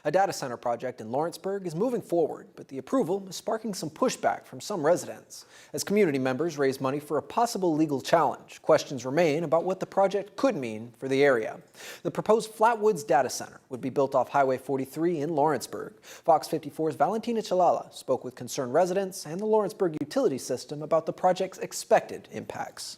A data center project in Lawrenceburg is moving forward, but the approval is sparking some pushback from some residents. As community members raise money for a possible legal challenge, questions remain about what the project could mean for the area. The proposed Flatwoods data center would be built off Highway 43 in Lawrenceburg. Fox 54's Valentina Chalala spoke with concerned residents and the Lawrenceburg utility system about the project's expected impacts.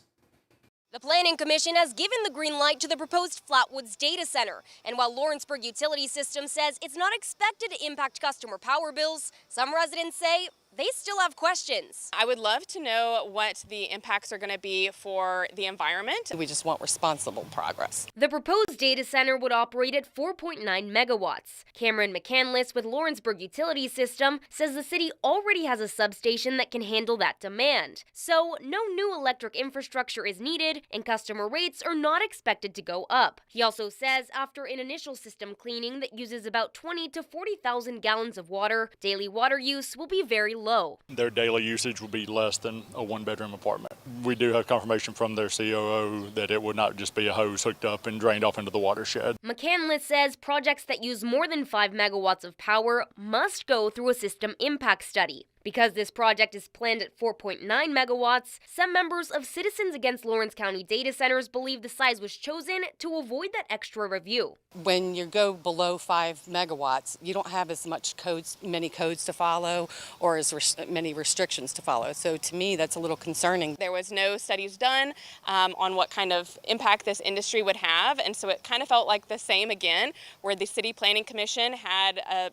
The Planning Commission has given the green light to the proposed Flatwoods data center. And while Lawrenceburg Utility System says it's not expected to impact customer power bills, some residents say they still have questions. I would love to know what the impacts are going to be for the environment. We just want responsible progress. The proposed data center would operate at 4.9 megawatts. Cameron McCandless with Lawrenceburg Utility System says the city already has a substation that can handle that demand. So no new electric infrastructure is needed and customer rates are not expected to go up. He also says after an initial system cleaning that uses about 20 to 40,000 gallons of water, daily water use will be very low. Their daily usage will be less than a one-bedroom apartment. We do have confirmation from their COO that it would not just be a hose hooked up and drained off into the watershed. McCandless says projects that use more than 5 megawatts of power must go through a system impact study. Because this project is planned at 4.9 megawatts, some members of Citizens Against Lawrence County Data Centers believe the size was chosen to avoid that extra review. When you go below 5 megawatts, you don't have as many codes to follow or as many restrictions to follow. So to me, that's a little concerning. There was no studies done on what kind of impact this industry would have, and so it kind of felt like the same again, where the City Planning Commission had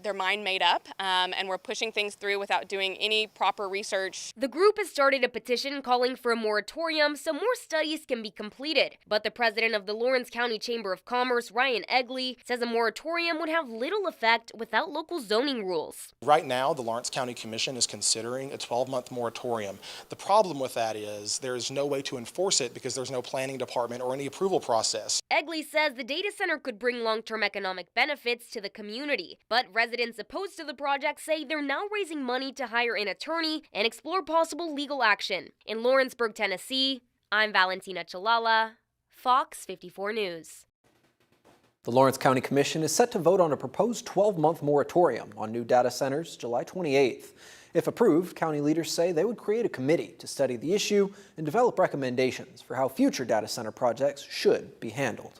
their mind made up and we're pushing things through without doing any proper research. The group has started a petition calling for a moratorium so more studies can be completed. But the president of the Lawrence County Chamber of Commerce, Ryan Egley, says a moratorium would have little effect without local zoning rules. Right now, the Lawrence County Commission is considering a 12-month moratorium. The problem with that is there is no way to enforce it because there's no planning department or any approval process. Egley says the data center could bring long-term economic benefits to the community, but residents opposed to the project say they're now raising money to hire an attorney and explore possible legal action. In Lawrenceburg, Tennessee, I'm Valentina Chalala, Fox 54 News. The Lawrence County Commission is set to vote on a proposed 12-month moratorium on new data centers July 28th. If approved, county leaders say they would create a committee to study the issue and develop recommendations for how future data center projects should be handled.